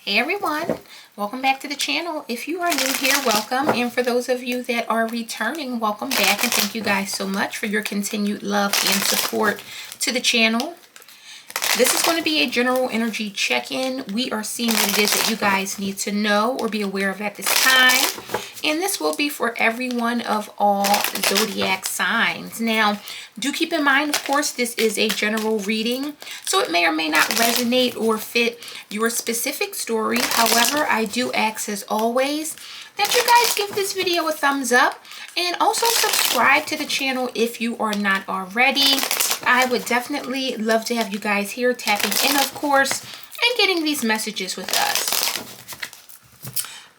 Hey everyone, welcome back to the channel. If you are new here, welcome. And for those of you that are returning, welcome back. And thank you guys so much for your continued love and support to the channel. This is going to be a general energy check-in. We are seeing what it is that you guys need to know or be aware of at this time. And this will be for everyone of all zodiac signs. Now, do keep in mind, of course, this is a general reading, so it may or may not resonate or fit your specific story. However, I do ask, as always, that you guys give this video a thumbs up and also subscribe to the channel if you are not already. I would definitely love to have you guys here tapping in, of course, and getting these messages with us.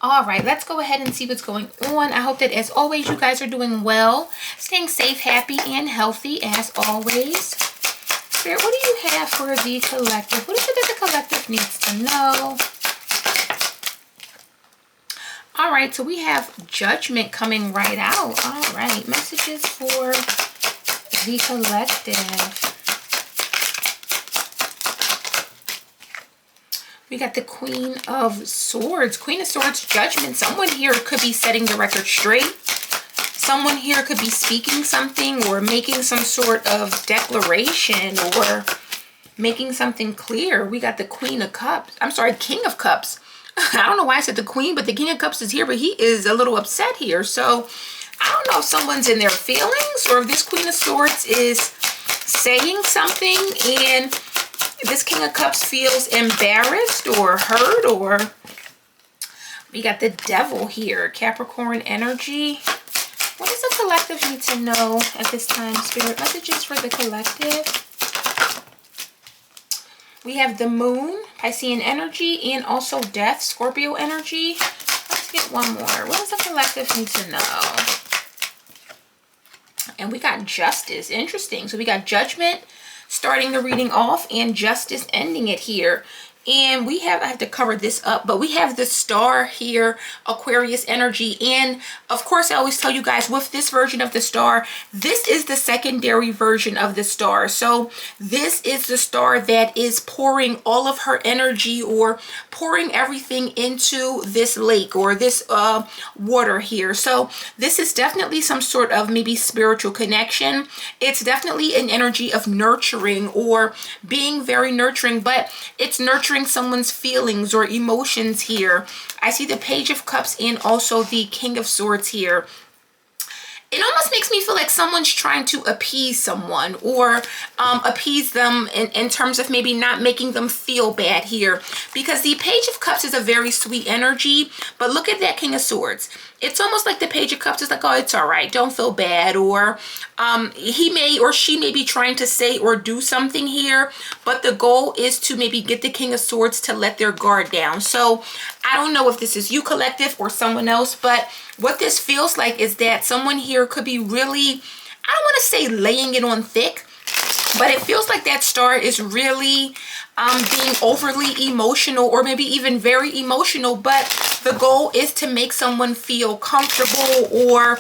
All right, let's go ahead and see what's going on. I hope that, as always, you guys are doing well, staying safe, happy, and healthy, as always. Spirit, what do you have for the collective? What is it that the collective needs to know? All right, so we have Judgment coming right out. All right, messages for the collective. We got the Queen of Swords. Queen of Swords, Judgment. Someone here could be setting the record straight. Someone here could be speaking something or making some sort of declaration or making something clear. We got the Queen of Cups. I'm sorry, King of Cups. I don't know why I said the Queen, but the King of Cups is here, but he is a little upset here. So I don't know if someone's in their feelings or if this Queen of Swords is saying something and this King of Cups feels embarrassed or hurt. Or we got the Devil here, Capricorn energy. What does the collective need to know at this time, Spirit? Messages for the collective. We have the Moon, Piscean energy, and also Death, Scorpio energy. Let's get one more. What does the collective need to know? And we got Justice. Interesting. So we got Judgment starting the reading off and Justice ending it here. And we have, I have to cover this up, but we have the Star here, Aquarius energy. And of course, I always tell you guys, with this version of the Star, this is the secondary version of the Star. So this is the Star that is pouring all of her energy or pouring everything into this lake or this water here. So this is definitely some sort of maybe spiritual connection. It's definitely an energy of nurturing or being very nurturing, but it's nurturing someone's feelings or emotions here. I see the Page of Cups and also the King of Swords here. It almost makes me feel like someone's trying to appease someone or appease them in terms of maybe not making them feel bad here, because the Page of Cups is a very sweet energy, but look at that King of Swords. It's almost like the Page of Cups is like, oh, it's all right, don't feel bad. Or he may or she may be trying to say or do something here, but the goal is to maybe get the King of Swords to let their guard down. So I don't know if this is you, collective, or someone else, but what this feels like is that someone here could be really, I don't want to say laying it on thick, but it feels like that Star is really being overly emotional or maybe even very emotional, but the goal is to make someone feel comfortable. Or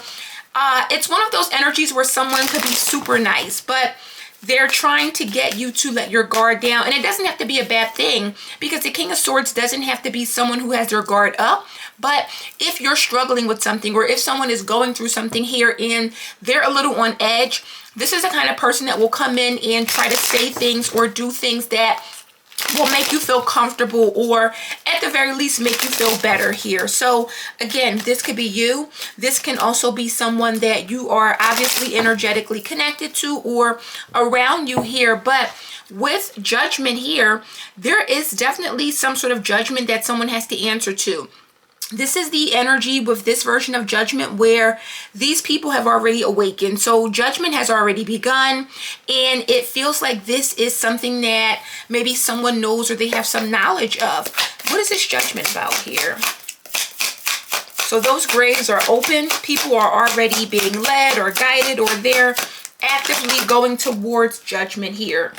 it's one of those energies where someone could be super nice, but they're trying to get you to let your guard down. And it doesn't have to be a bad thing, because the King of Swords doesn't have to be someone who has their guard up. But if you're struggling with something, or if someone is going through something here and they're a little on edge, this is the kind of person that will come in and try to say things or do things that will make you feel comfortable, or at the very least make you feel better here. So again, this could be you. This can also be someone that you are obviously energetically connected to or around you here. But with Judgment here, there is definitely some sort of judgment that someone has to answer to. This is the energy with this version of Judgment where these people have already awakened. So Judgment has already begun, and it feels like this is something that maybe someone knows or they have some knowledge of. What is this Judgment about here? So those graves are open. People are already being led or guided, or they're actively going towards Judgment here.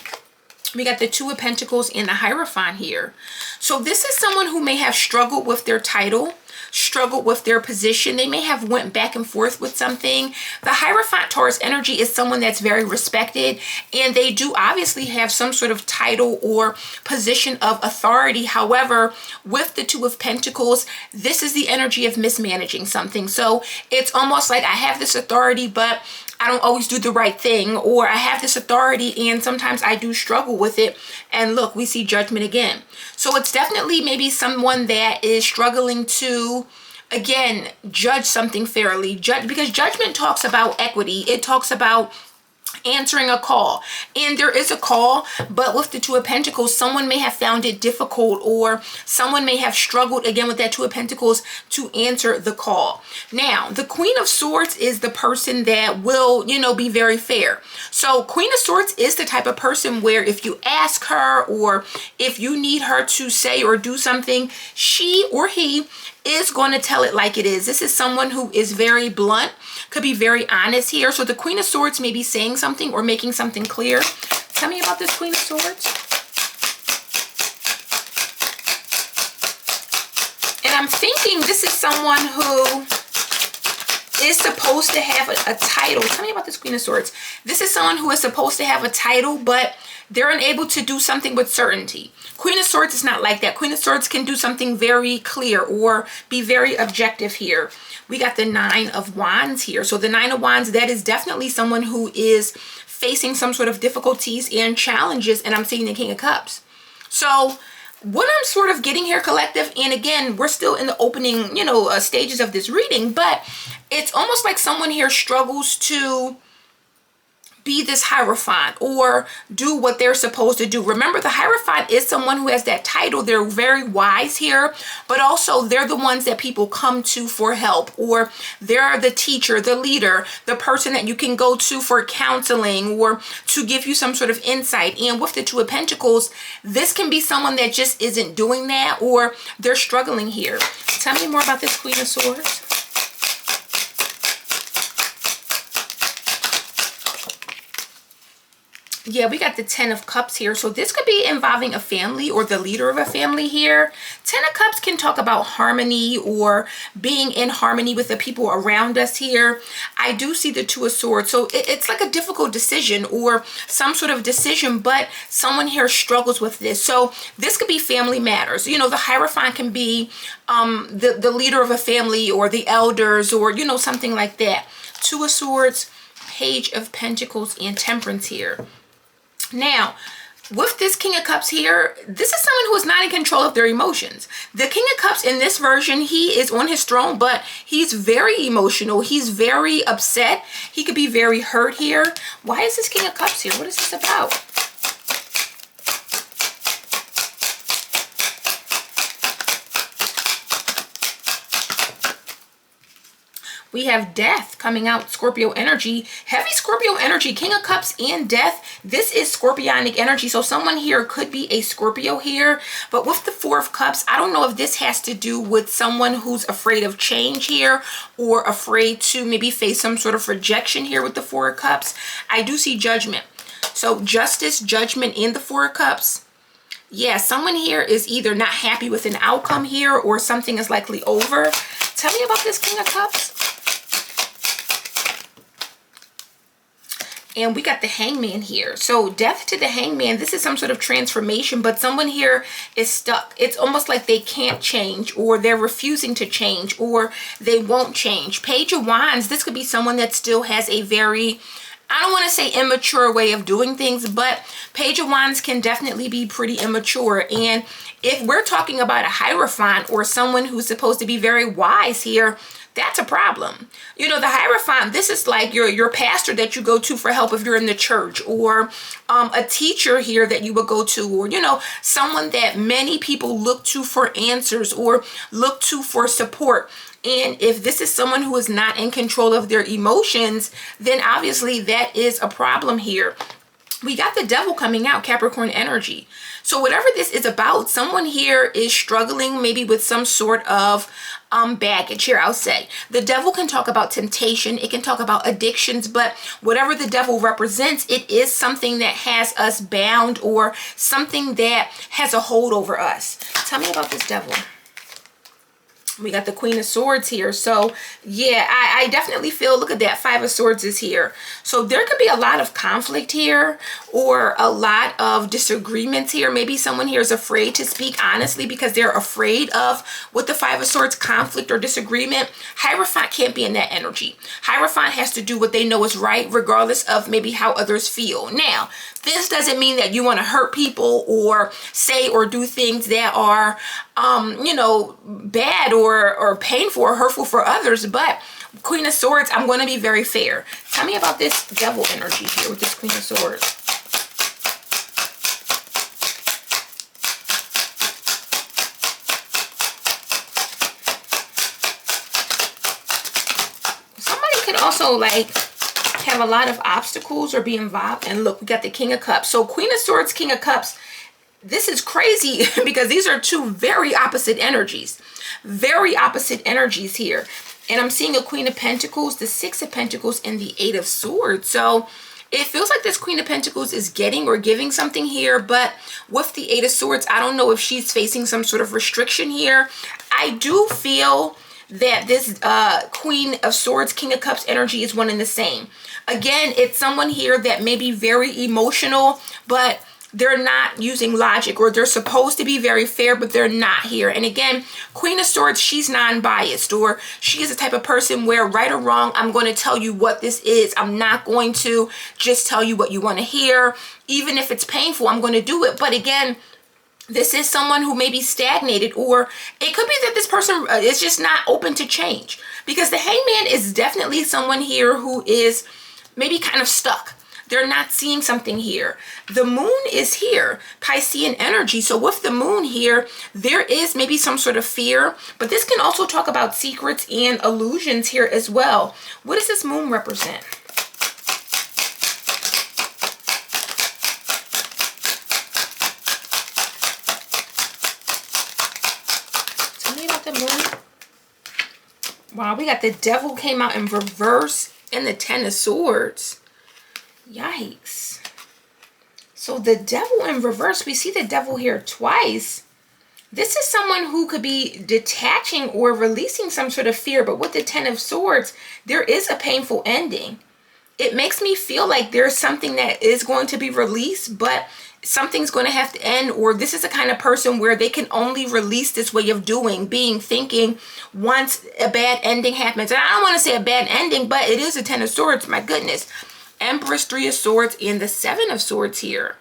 We got the Two of Pentacles and the Hierophant here. So this is someone who may have struggled with their title. struggled with their position. They may have went back and forth with something. The Hierophant Taurus energy is someone that's very respected, and they do obviously have some sort of title or position of authority. However, with the Two of Pentacles, this is the energy of mismanaging something. So it's almost like I have this authority, but I don't always do the right thing, or I have this authority and sometimes I do struggle with it. And look, we see Judgment again. So it's definitely maybe someone that is struggling to, again, judge something fairly. Because Judgment talks about equity. It talks about answering a call, and there is a call, but with the Two of Pentacles, someone may have found it difficult, or someone may have struggled again with that Two of Pentacles to answer the call. Now, the Queen of Swords is the person that will, be very fair. So Queen of Swords is the type of person where if you ask her, or if you need her to say or do something, she or he is going to tell it like it is. This is someone who is very blunt, could be very honest here. So the Queen of Swords may be saying something or making something clear. Tell me about this Queen of Swords. And I'm thinking this is someone who is supposed to have a title. Tell me about this Queen of Swords. This is someone who is supposed to have a title, but they're unable to do something with certainty. Queen of Swords is not like that. Queen of Swords can do something very clear or be very objective here. We got the Nine of Wands here. So the Nine of Wands, that is definitely someone who is facing some sort of difficulties and challenges. And I'm seeing the King of Cups. So what I'm sort of getting here, collective, and again, we're still in the opening, stages of this reading, but it's almost like someone here struggles to be this Hierophant or do what they're supposed to do. Remember, the Hierophant is someone who has that title. They're very wise here, but also they're the ones that people come to for help, or they're the teacher, the leader, the person that you can go to for counseling or to give you some sort of insight. And with the Two of Pentacles, this can be someone that just isn't doing that, or they're struggling here. Tell me more about this Queen of Swords. Yeah, we got the Ten of Cups here. So this could be involving a family or the leader of a family here. Ten of Cups can talk about harmony or being in harmony with the people around us here. I do see the Two of Swords. So it's like a difficult decision or some sort of decision, but someone here struggles with this. So this could be family matters. The Hierophant can be the leader of a family or the elders or, something like that. Two of Swords, Page of Pentacles, and Temperance here. Now, with this King of Cups here, this is someone who is not in control of their emotions. The King of Cups in this version, he is on his throne, but he's very emotional. He's very upset. He could be very hurt here. Why is this King of Cups here? What is this about? We have Death coming out, Scorpio energy, heavy Scorpio energy, King of Cups and Death. This is Scorpionic energy. So someone here could be a Scorpio here, but with the Four of Cups, I don't know if this has to do with someone who's afraid of change here or afraid to maybe face some sort of rejection here with the Four of Cups. I do see Judgment. So Justice, Judgment, and the Four of Cups. Yeah, someone here is either not happy with an outcome here or something is likely over. Tell me about this King of Cups. And we got the Hangman here. So Death to the Hangman, this is some sort of transformation, but someone here is stuck. It's almost like they can't change, or they're refusing to change, or they won't change. Page of Wands, this could be someone that still has a very, I don't want to say immature way of doing things, but Page of Wands can definitely be pretty immature. And if we're talking about a Hierophant or someone who's supposed to be very wise here, that's a problem. The Hierophant, this is like your pastor that you go to for help if you're in the church, or a teacher here that you would go to, or, someone that many people look to for answers or look to for support. And if this is someone who is not in control of their emotions, then obviously that is a problem here. We got the Devil coming out, Capricorn energy. So whatever this is about, someone here is struggling maybe with some sort of baggage here, I'll say. The Devil can talk about temptation. It can talk about addictions, but whatever the Devil represents, it is something that has us bound or something that has a hold over us. Tell me about this Devil. We got the Queen of Swords here. So yeah, I definitely feel, look at that, Five of Swords is here. So there could be a lot of conflict here, or a lot of disagreements here. Maybe someone here is afraid to speak honestly because they're afraid of, with the Five of Swords, conflict or disagreement. Hierophant can't be in that energy. Hierophant has to do what they know is right, regardless of maybe how others feel. Now, this doesn't mean that you want to hurt people or say or do things that are, you know, bad or painful or hurtful for others. But Queen of Swords, I'm going to be very fair. Tell me about this Devil energy here with this Queen of Swords. Somebody could also like have a lot of obstacles or be involved. And look, we got the King of Cups. So Queen of Swords, King of Cups, this is crazy because these are two very opposite energies. Very opposite energies here. And I'm seeing a Queen of Pentacles, the Six of Pentacles, and the Eight of Swords. So it feels like this Queen of Pentacles is getting or giving something here. But with the Eight of Swords, I don't know if she's facing some sort of restriction here. I do feel that this Queen of Swords, King of Cups energy is one and the same. Again, it's someone here that may be very emotional, but they're not using logic, or they're supposed to be very fair, but they're not here. And again, Queen of Swords, she's non-biased, or she is the type of person where, right or wrong, I'm going to tell you what this is. I'm not going to just tell you what you want to hear. Even if it's painful, I'm going to do it. But again, this is someone who may be stagnated, or it could be that this person is just not open to change, because the Hangman is definitely someone here who is maybe kind of stuck. They're not seeing something here. The moon is here, Piscean energy. So with the moon here, there is maybe some sort of fear, but this can also talk about secrets and illusions here as well. What does this moon represent? Tell me about the moon. Wow, we got the Devil came out in reverse and the Ten of Swords. Yikes. So the Devil in reverse, we see the Devil here twice. This is someone who could be detaching or releasing some sort of fear, but with the Ten of Swords, there is a painful ending. It makes me feel like there's something that is going to be released, but something's going to have to end, or this is the kind of person where they can only release this way of doing, thinking once a bad ending happens. And I don't want to say a bad ending, but it is a Ten of Swords, my goodness. Empress, Three of Swords, and the Seven of Swords here.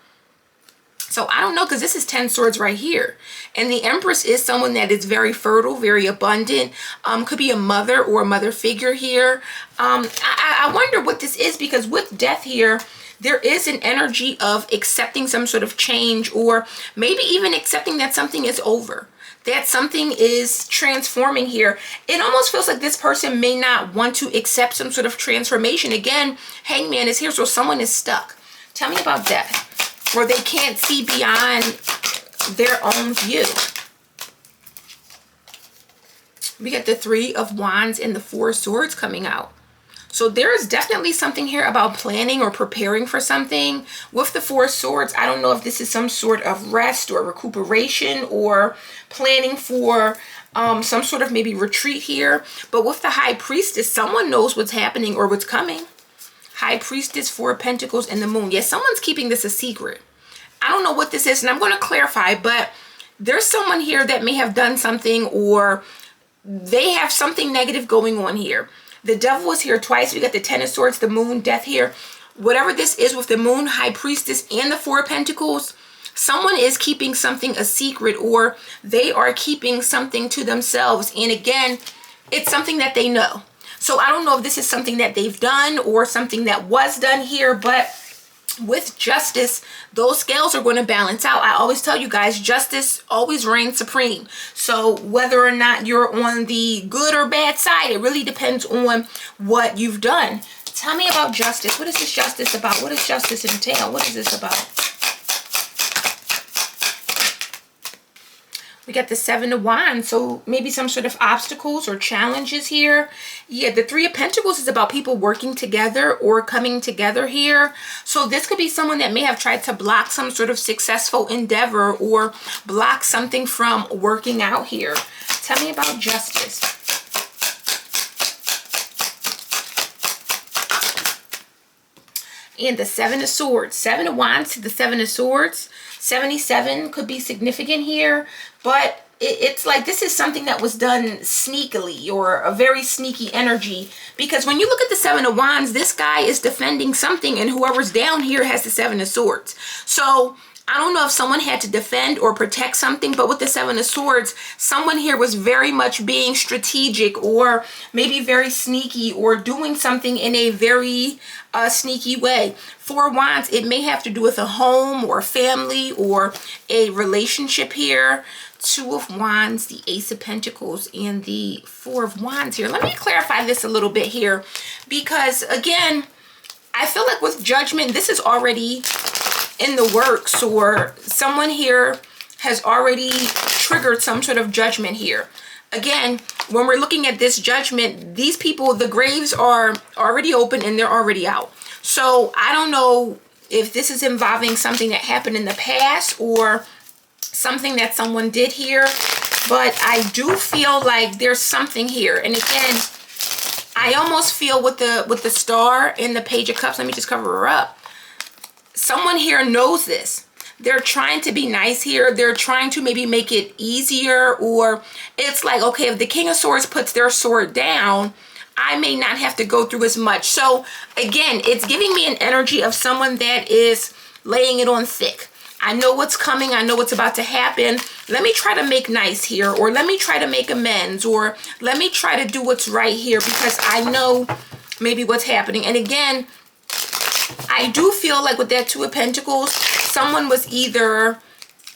So I don't know, because this is 10 swords right here. And the Empress is someone that is very fertile, very abundant. Could be a mother or a mother figure here. I wonder what this is, because with Death here, there is an energy of accepting some sort of change, or maybe even accepting that something is over, that something is transforming here. It almost feels like this person may not want to accept some sort of transformation. Again, Hangman is here, so someone is stuck. Tell me about Death, where they can't see beyond their own view. We get the Three of Wands and the Four of Swords coming out. So there is definitely something here about planning or preparing for something. With the Four of Swords, I don't know if this is some sort of rest or recuperation, or planning for some sort of maybe retreat here. But with the High Priestess, someone knows what's happening or what's coming. High Priestess, Four of Pentacles, and the Moon. Yes, someone's keeping this a secret. I don't know what this is, and I'm going to clarify, but there's someone here that may have done something, or they have something negative going on here. The Devil is here twice. We got the Ten of Swords, the Moon, Death here. Whatever this is with the Moon, High Priestess, and the Four of Pentacles, someone is keeping something a secret, or they are keeping something to themselves. And again, it's something that they know. So I don't know if this is something that they've done or something that was done here, but with justice, those scales are going to balance out. I always tell you guys, justice always reigns supreme. So whether or not you're on the good or bad side, it really depends on what you've done. Tell me about justice. What is this justice about? What does justice entail? What is this about? We got the Seven of Wands, so maybe some sort of obstacles or challenges here. Yeah, the Three of Pentacles is about people working together or coming together here. So this could be someone that may have tried to block some sort of successful endeavor, or block something from working out here. Tell me about justice. And the Seven of Swords. Seven of Wands to the Seven of Swords. 77 could be significant here, but it's like this is something that was done sneakily, or a very sneaky energy, because when you look at the Seven of Wands, this guy is defending something, and whoever's down here has the Seven of Swords. So I don't know if someone had to defend or protect something, but with the Seven of Swords, someone here was very much being strategic, or maybe very sneaky, or doing something in a very sneaky way. Four of Wands, it may have to do with a home or a family or a relationship here. Two of Wands, the Ace of Pentacles, and the Four of Wands here. Let me clarify this a little bit here, because again, I feel like with Judgment, this is already in the works, or someone here has already triggered some sort of judgment here. Again, when we're looking at this Judgment, these people, the graves are already open and they're already out. So I don't know if this is involving something that happened in the past or something that someone did here, but I do feel like there's something here. And again, I almost feel with the Star and the Page of Cups, let me just cover her up. Someone here knows this. They're trying to be nice here. They're trying to maybe make it easier, or it's like, okay, if the King of Swords puts their sword down, I may not have to go through as much. So again, it's giving me an energy of someone that is laying it on thick. I know what's coming. I know what's about to happen. Let me try to make nice here, or let me try to make amends, or let me try to do what's right here, because I know maybe what's happening. And again, I do feel like with that Two of Pentacles, someone was either,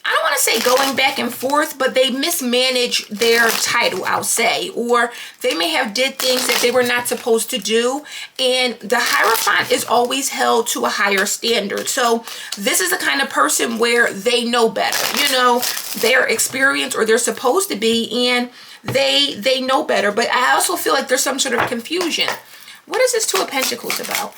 I don't want to say going back and forth, but they mismanaged their title, I'll say, or they may have did things that they were not supposed to do. And the Hierophant is always held to a higher standard. So this is the kind of person where they know better, you know, they're experienced, or they're supposed to be, and they know better. But I also feel like there's some sort of confusion. What is this Two of Pentacles about?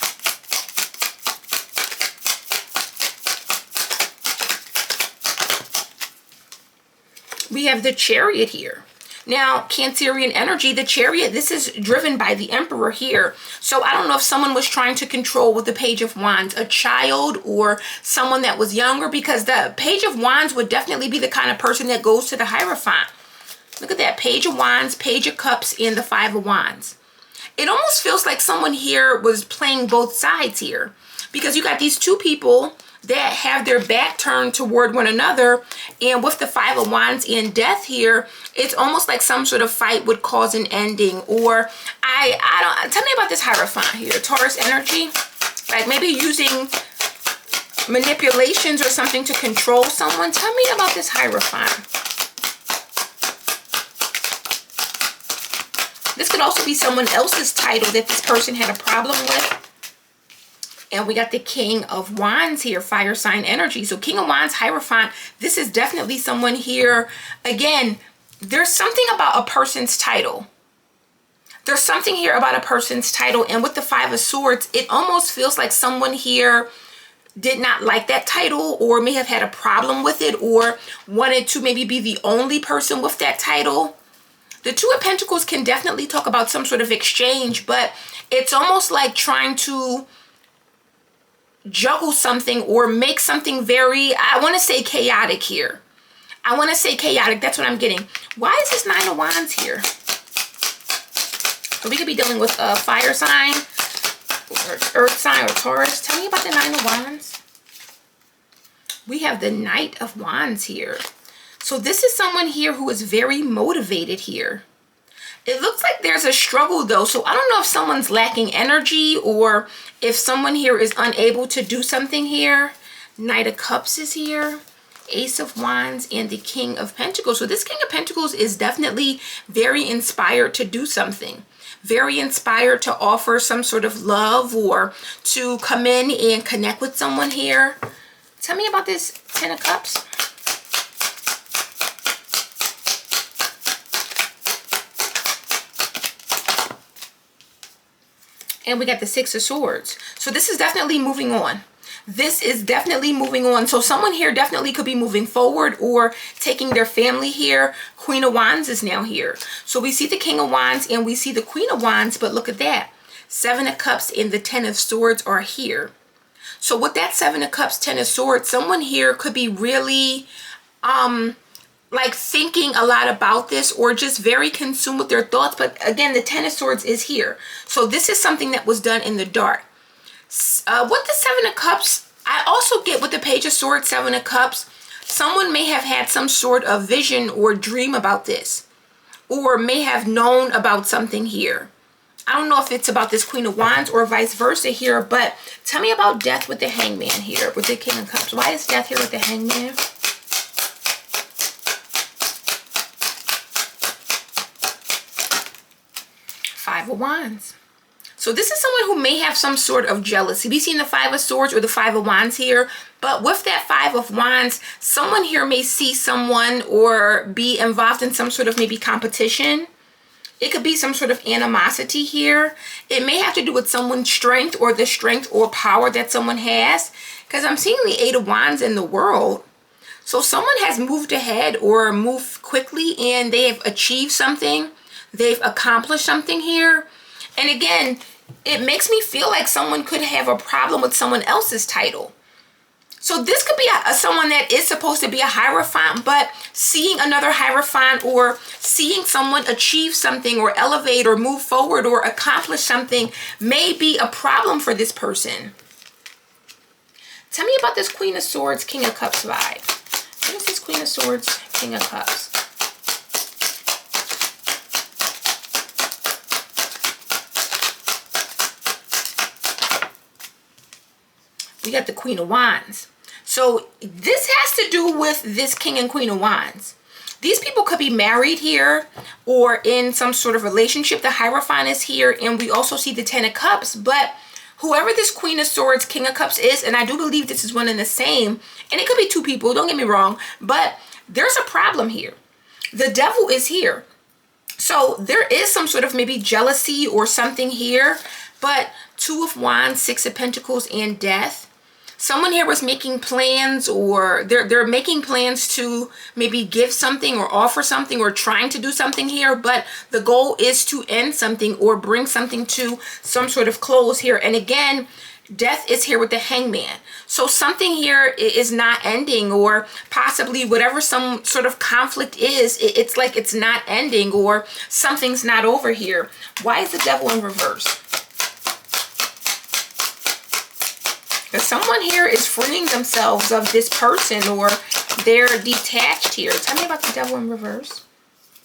We have the Chariot here. Now, Cancerian energy, the Chariot, this is driven by the Emperor here. So I don't know if someone was trying to control with the Page of Wands, a child or someone that was younger, because the Page of Wands would definitely be the kind of person that goes to the Hierophant. Look at that, Page of Wands, Page of Cups, and the Five of Wands. It almost feels like someone here was playing both sides here, because you got these two people that have their back turned toward one another, and with the Five of Wands and Death here, it's almost like some sort of fight would cause an ending. Or I don't, tell me about this Hierophant here, Taurus energy, like maybe using manipulations or something to control someone. Tell me about this Hierophant. This could also be someone else's title that this person had a problem with. And we got the King of Wands here, fire sign energy. So King of Wands, Hierophant, this is definitely someone here. Again, there's something about a person's title. There's something here about a person's title. And with the Five of Swords, it almost feels like someone here did not like that title, or may have had a problem with it, or wanted to maybe be the only person with that title. The Two of Pentacles can definitely talk about some sort of exchange, but it's almost like trying to juggle something or make something very, I want to say chaotic here. I want to say chaotic. That's what I'm getting. Why is this Nine of Wands here? So we could be dealing with a fire sign, or earth sign, or Taurus. Tell me about the Nine of Wands. We have the Knight of Wands here. So this is someone here who is very motivated here. It looks like there's a struggle though. So I don't know if someone's lacking energy, or if someone here is unable to do something here. Knight of Cups is here. Ace of Wands and the King of Pentacles. So this King of Pentacles is definitely very inspired to do something. Very inspired to offer some sort of love, or to come in and connect with someone here. Tell me about this Ten of Cups. And we got the Six of Swords. So this is definitely moving on. This is definitely moving on. So someone here definitely could be moving forward or taking their family here. Queen of Wands is now here. So we see the King of Wands and we see the Queen of Wands, but look at that. Seven of Cups and the Ten of Swords are here. So with that Seven of Cups, Ten of Swords, someone here could be really like thinking a lot about this or just very consumed with their thoughts. But again, the Ten of Swords is here. So this is something that was done in the dark. With the Seven of Cups, I also get with the Page of Swords, Seven of Cups, someone may have had some sort of vision or dream about this, or may have known about something here. I don't know if it's about this Queen of Wands or vice versa here, but tell me about death with the Hangman here, with the King of Cups. Why is death here with the Hangman? Five of Wands. So this is someone who may have some sort of jealousy. We've seen the Five of Swords or the Five of Wands here, but with that Five of Wands, someone here may see someone or be involved in some sort of maybe competition. It could be some sort of animosity here. It may have to do with someone's strength or the strength or power that someone has, because I'm seeing the Eight of Wands in the world. So someone has moved ahead or moved quickly and they have achieved something. They've accomplished something here. And again, it makes me feel like someone could have a problem with someone else's title. So this could be someone that is supposed to be a Hierophant, but seeing another Hierophant or seeing someone achieve something or elevate or move forward or accomplish something may be a problem for this person. Tell me about this Queen of Swords, King of Cups vibe. What is this Queen of Swords, King of Cups? We got the Queen of Wands. So this has to do with this King and Queen of Wands. These people could be married here or in some sort of relationship. The Hierophant is here, and we also see the Ten of Cups. But whoever this Queen of Swords, King of Cups is, and I do believe this is one and the same, and it could be two people, don't get me wrong, but there's a problem here. The Devil is here. So there is some sort of maybe jealousy or something here, but Two of Wands, Six of Pentacles, and Death. Someone here was making plans, or they're making plans to maybe give something or offer something or trying to do something here, but the goal is to end something or bring something to some sort of close here. And again, Death is here with the Hangman. So something here is not ending, or possibly whatever some sort of conflict is, it's like it's not ending, or something's not over here. Why is the Devil in reverse? Someone here is freeing themselves of this person, or they're detached here. Tell me about the Devil in reverse.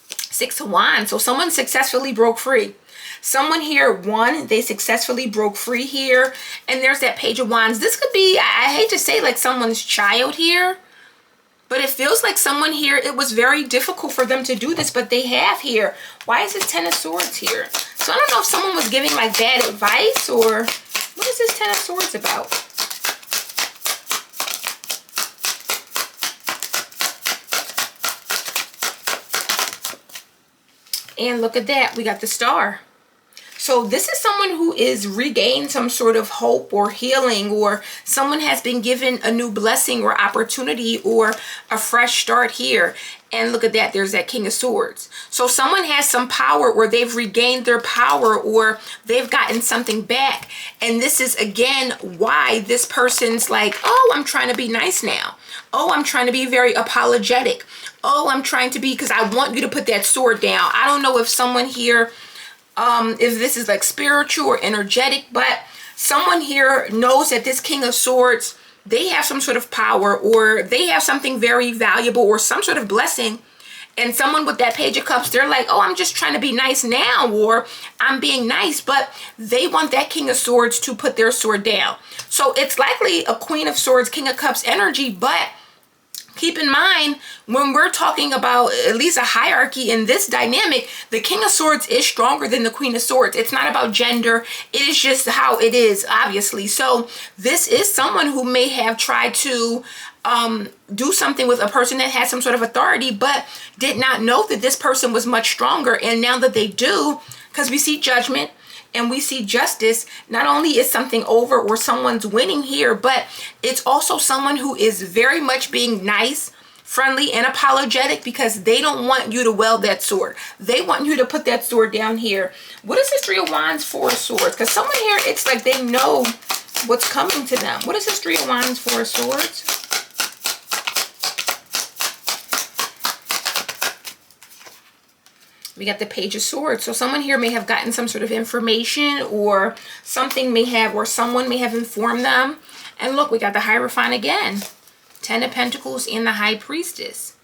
Six of Wands. So someone successfully broke free. Someone here won. They successfully broke free here. And there's that Page of Wands. This could be, I hate to say, like someone's child here, but it feels like someone here, it was very difficult for them to do this, but they have here. Why is this Ten of Swords here? So I don't know if someone was giving like bad advice, or what is this Ten of Swords about? And look at that, we got the Star. So this is someone who is regained some sort of hope or healing, or someone has been given a new blessing or opportunity or a fresh start here. And look at that, there's that King of Swords. So someone has some power, or they've regained their power, or they've gotten something back. And this is again why this person's like, oh, I'm trying to be nice now. Oh, I'm trying to be very apologetic. Oh, I'm trying to be, because I want you to put that sword down. I don't know if someone here, if this is like spiritual or energetic, but someone here knows that this King of Swords, they have some sort of power, or they have something very valuable or some sort of blessing. And someone with that Page of Cups, they're like, oh, I'm just trying to be nice now, or I'm being nice, but they want that King of Swords to put their sword down. So it's likely a Queen of Swords, King of Cups energy, but keep in mind, when we're talking about at least a hierarchy in this dynamic, the King of Swords is stronger than the Queen of Swords. It's not about gender. It is just how it is, obviously. So this is someone who may have tried to do something with a person that has some sort of authority, but did not know that this person was much stronger. And now that they do, because we see Judgment, and we see justice, not only is something over or someone's winning here, but it's also someone who is very much being nice, friendly, and apologetic, because they don't want you to wield that sword. They want you to put that sword down here. What is this Three of Wands, Four of Swords? Because someone here, it's like they know what's coming to them. What is this Three of Wands, Four of Swords? We got the Page of Swords. So someone here may have gotten some sort of information, or something may have, or someone may have informed them. And look, we got the Hierophant again. 10 of Pentacles and the High Priestess.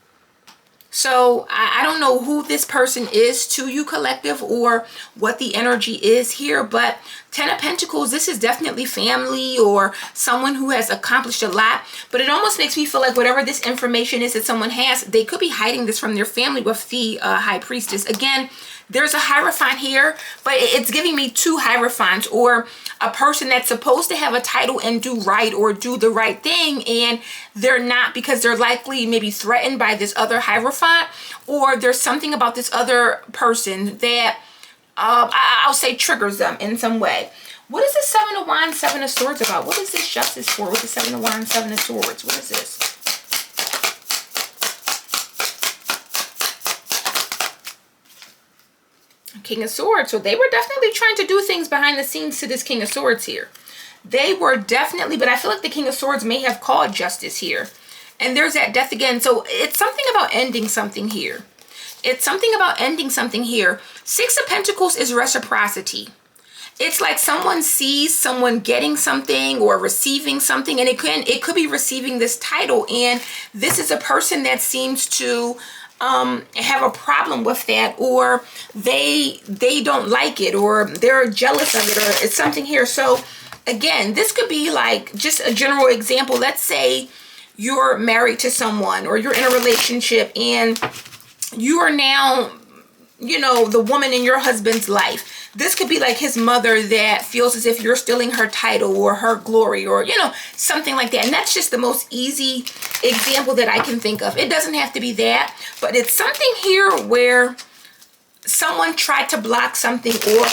So I don't know who this person is to you, collective, or what the energy is here, but 10 of Pentacles, this is definitely family or someone who has accomplished a lot. But it almost makes me feel like whatever this information is that someone has, they could be hiding this from their family with the High Priestess. Again, there's a Hierophant here, but it's giving me two Hierophants, or a person that's supposed to have a title and do right or do the right thing, and they're not, because they're likely maybe threatened by this other Hierophant, or there's something about this other person that I'll say triggers them in some way. What is the Seven of Wands, Seven of Swords about? What is this justice for with the Seven of Wands, Seven of Swords? What is this? King of Swords. So they were definitely trying to do things behind the scenes to this King of Swords here. They were definitely, but I feel like the King of Swords may have called justice here. And there's that death again. So it's something about ending something here. It's something about ending something here. Six of Pentacles is reciprocity. It's like someone sees someone getting something or receiving something, and it could be receiving this title, and this is a person that seems to have a problem with that, or they don't like it, or they're jealous of it, or it's something here. So again, this could be like just a general example. Let's say you're married to someone, or you're in a relationship, and you are now, you know, the woman in your husband's life. This could be like his mother that feels as if you're stealing her title or her glory, or, you know, something like that. And that's just the most easy example that I can think of. It doesn't have to be that, but it's something here where someone tried to block something or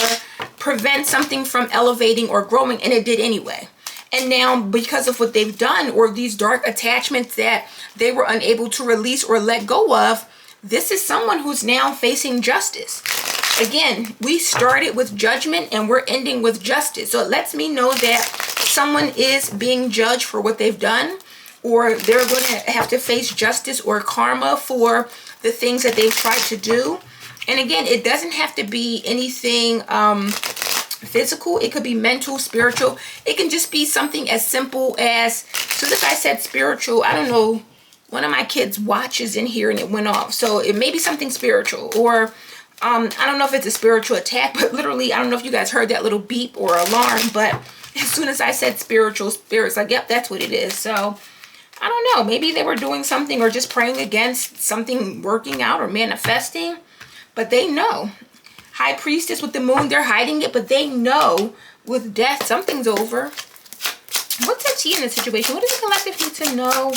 prevent something from elevating or growing, and it did anyway. And now, because of what they've done, or these dark attachments that they were unable to release or let go of, this is someone who's now facing justice. Again, we started with judgment and we're ending with justice. So it lets me know that someone is being judged for what they've done, or they're going to have to face justice or karma for the things that they've tried to do. And again, it doesn't have to be anything physical. It could be mental, spiritual. It can just be something as simple as, so this I said spiritual, I don't know, one of my kids' watches in here and it went off. So it may be something spiritual, or I don't know if it's a spiritual attack, but literally, I don't know if you guys heard that little beep or alarm, but as soon as I said spiritual, spirits like, yep, that's what it is. So I don't know, maybe they were doing something or just praying against something working out or manifesting, but they know. High Priestess with the moon, they're hiding it, but they know with death, something's over. What's the tea in this situation? What does the collective need to know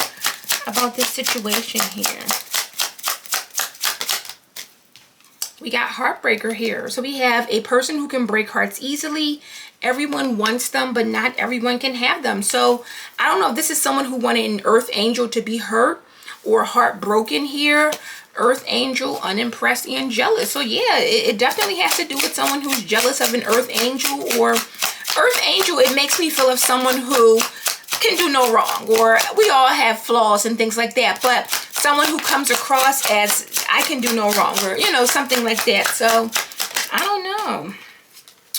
about this situation here? We got Heartbreaker here. So we have a person who can break hearts easily. Everyone wants them, but not everyone can have them. So I don't know if this is someone who wanted an Earth Angel to be hurt or heartbroken here. Earth Angel, unimpressed and jealous. So yeah, it definitely has to do with someone who's jealous of an Earth Angel, or Earth Angel, it makes me feel of someone who can do no wrong, or we all have flaws and things like that, but someone who comes across as I can do no wrong, or, you know, something like that. So I don't know.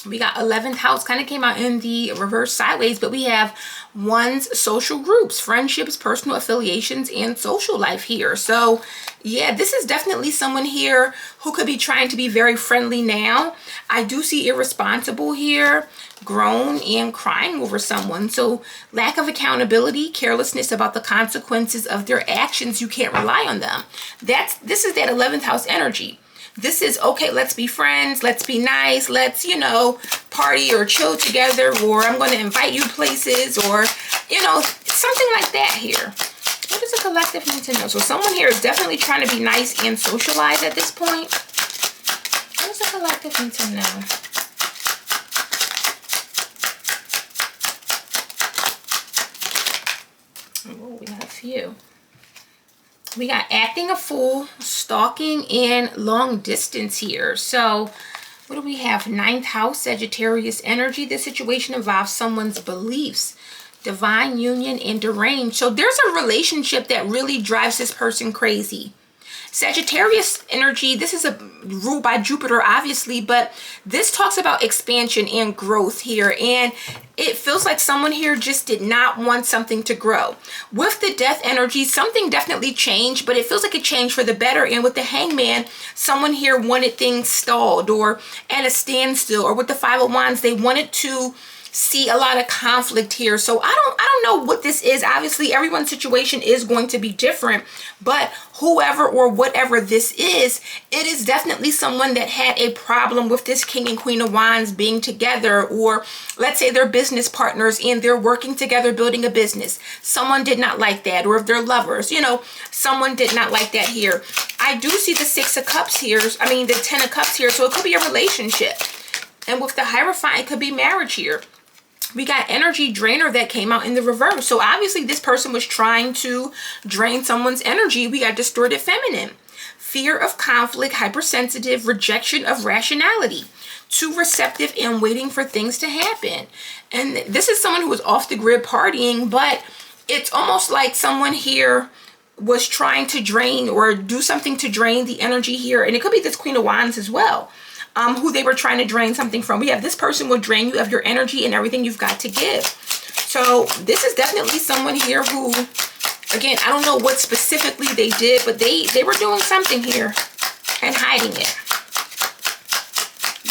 We got 11th house, kind of came out in the reverse sideways, but we have one's social groups, friendships, personal affiliations, and social life here. So yeah, this is definitely someone here who could be trying to be very friendly now. I do see irresponsible here, grown, and crying over someone. So lack of accountability, carelessness about the consequences of their actions. You can't rely on them. This is that 11th house energy. This is, okay, let's be friends, let's be nice, let's, you know, party or chill together, or I'm going to invite you places, or, you know, something like that here. What does the collective need to know? So someone here is definitely trying to be nice and socialize at this point. What does the collective need to know? you. We got acting a fool, stalking, and long distance here. So what do we have? 9th house, Sagittarius energy. This situation involves someone's beliefs, divine union, and deranged. So there's a relationship that really drives this person crazy. Sagittarius energy, this is a ruled by Jupiter, obviously, but this talks about expansion and growth here. And it feels like someone here just did not want something to grow. With the death energy, something definitely changed, but it feels like it changed for the better. And with the hangman, someone here wanted things stalled or at a standstill. Or with the 5 of Wands, they wanted to see a lot of conflict here. So I don't know what this is. Obviously everyone's situation is going to be different, but whoever or whatever this is, it is definitely someone that had a problem with this King and Queen of Wands being together, or let's say they're business partners and they're working together building a business. Someone did not like that. Or if they're lovers, you know, someone did not like that here. I do see the 6 of Cups here. I mean the 10 of Cups here. So it could be a relationship. And with the Hierophant, it could be marriage here. We got energy drainer that came out in the reverse. So obviously this person was trying to drain someone's energy. We got distorted feminine. Fear of conflict, hypersensitive, rejection of rationality. Too receptive and waiting for things to happen. And this is someone who was off the grid partying, but it's almost like someone here was trying to drain or do something to drain the energy here. And it could be this Queen of Wands as well. Who they were trying to drain something from. We have this person will drain you of your energy and everything you've got to give. So this is definitely someone here who, again, I don't know what specifically they did, but they were doing something here and hiding it.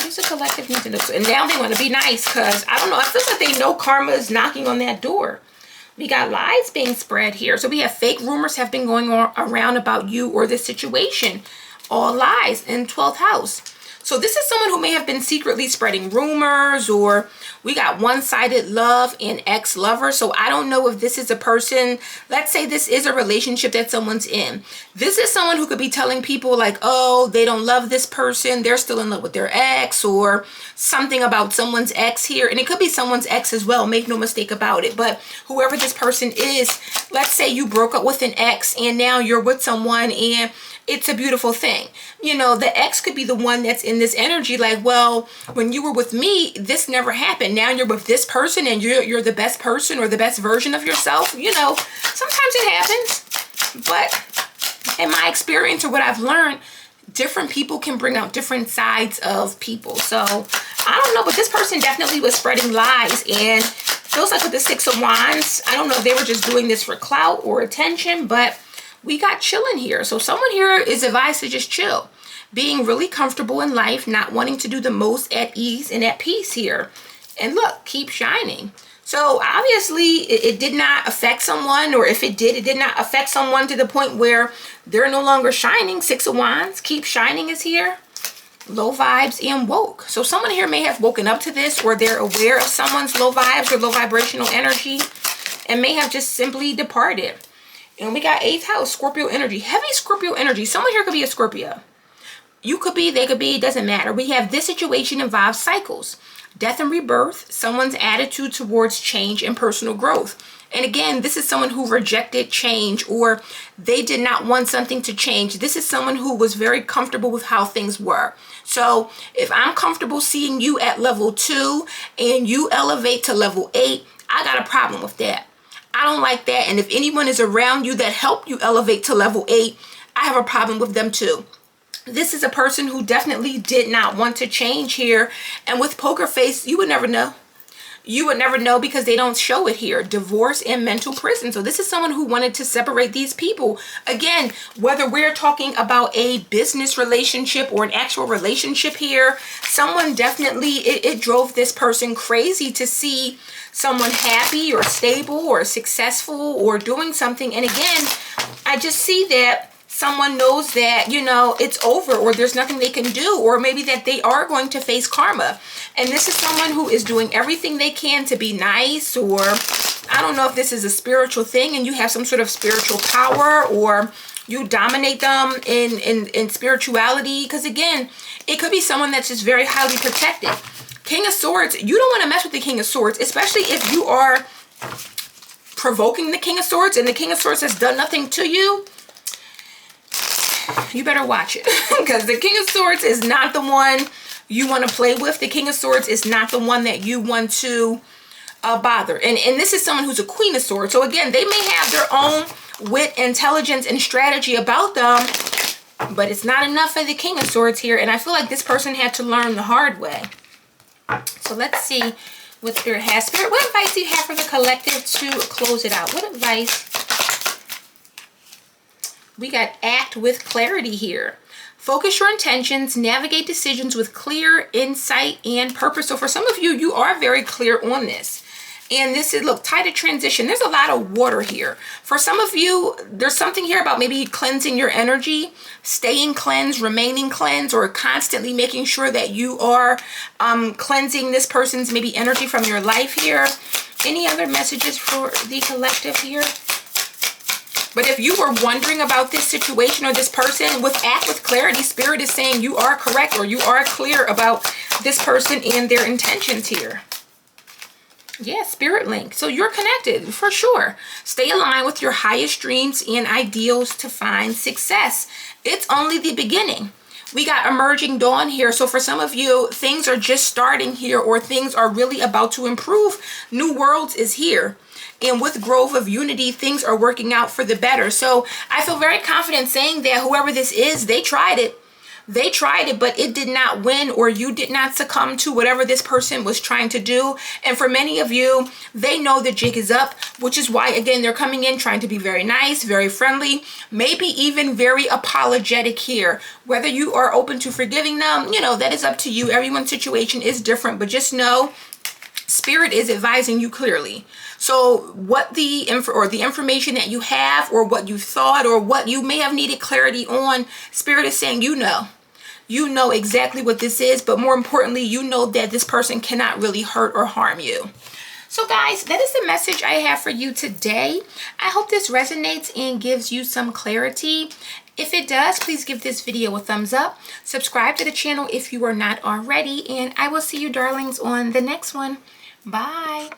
There's a collective need to know. And now they want to be nice because, I don't know, it feels like they know karma is knocking on that door. We got lies being spread here. So we have fake rumors have been going on around about you or this situation. All lies in 12th house. So this is someone who may have been secretly spreading rumors, or we got one-sided love and ex-lover. So I don't know if this is a person, let's say this is a relationship that someone's in. This is someone who could be telling people like, oh, they don't love this person. They're still in love with their ex, or something about someone's ex here. And it could be someone's ex as well. Make no mistake about it. But whoever this person is, let's say you broke up with an ex and now you're with someone and it's a beautiful thing. You know, the ex could be the one that's in this energy like, well, when you were with me, this never happened. Now you're with this person and you're the best person or the best version of yourself. You know, sometimes it happens. But in my experience or what I've learned, different people can bring out different sides of people. So I don't know, but this person definitely was spreading lies. And feels like with the 6 of Wands, I don't know if they were just doing this for clout or attention, but we got chilling here. So someone here is advised to just chill. Being really comfortable in life, not wanting to do the most at ease and at peace here. And look, keep shining. So obviously it did not affect someone, or if it did not affect someone to the point where they're no longer shining. 6 of Wands, keep shining is here. Low vibes and woke. So someone here may have woken up to this, or they're aware of someone's low vibes or low vibrational energy and may have just simply departed. And we got 8th house, Scorpio energy, heavy Scorpio energy. Someone here could be a Scorpio. You could be, they could be, it doesn't matter. We have this situation involves cycles, death and rebirth, someone's attitude towards change and personal growth. And again, this is someone who rejected change, or they did not want something to change. This is someone who was very comfortable with how things were. So if I'm comfortable seeing you at level 2 and you elevate to level 8, I got a problem with that. I don't like that. And if anyone is around you that helped you elevate to level 8, I have a problem with them too. This is a person who definitely did not want to change here. And with poker face, you would never know. You would never know because they don't show it here. Divorce and mental prison. So this is someone who wanted to separate these people. Again, whether we're talking about a business relationship or an actual relationship here, someone definitely, it drove this person crazy to see someone happy or stable or successful or doing something. And again, I just see that someone knows that, you know, it's over, or there's nothing they can do, or maybe that they are going to face karma. And this is someone who is doing everything they can to be nice, or I don't know if this is a spiritual thing and you have some sort of spiritual power, or you dominate them in spirituality. Because again, it could be someone that's just very highly protected. King of Swords, you don't want to mess with the King of Swords, especially if you are provoking the King of Swords and the King of Swords has done nothing to you, you better watch it. Because the King of Swords is not the one you want to play with. The King of Swords is not the one that you want to bother. And this is someone who's a Queen of Swords. So again, they may have their own wit, intelligence, and strategy about them, but it's not enough for the King of Swords here. And I feel like this person had to learn the hard way. So let's see what Spirit has. Spirit, what advice do you have for the collective to close it out? What advice? We got act with clarity here. Focus your intentions, navigate decisions with clear insight and purpose. So for some of you, you are very clear on this. And this is, look, tide of transition. There's a lot of water here. For some of you, there's something here about maybe cleansing your energy, staying cleansed, remaining cleansed, or constantly making sure that you are cleansing this person's maybe energy from your life here. Any other messages for the collective here? But if you were wondering about this situation or this person, with act with clarity, Spirit is saying you are correct or you are clear about this person and their intentions here. Yeah, Spirit link. So you're connected for sure. Stay aligned with your highest dreams and ideals to find success. It's only the beginning. We got emerging dawn here. So for some of you, things are just starting here or things are really about to improve. New worlds is here. And with Grove of Unity, things are working out for the better. So I feel very confident saying that whoever this is, they tried it. They tried it, but it did not win, or you did not succumb to whatever this person was trying to do. And for many of you, they know the jig is up, which is why, again, they're coming in trying to be very nice, very friendly, maybe even very apologetic here. Whether you are open to forgiving them, you know, that is up to you. Everyone's situation is different, but just know Spirit is advising you clearly. So what the information that you have, or what you thought, or what you may have needed clarity on, Spirit is saying you know. You know exactly what this is, but more importantly, you know that this person cannot really hurt or harm you. So guys, that is the message I have for you today. I hope this resonates and gives you some clarity. If it does, please give this video a thumbs up. Subscribe to the channel if you are not already, and I will see you darlings on the next one. Bye.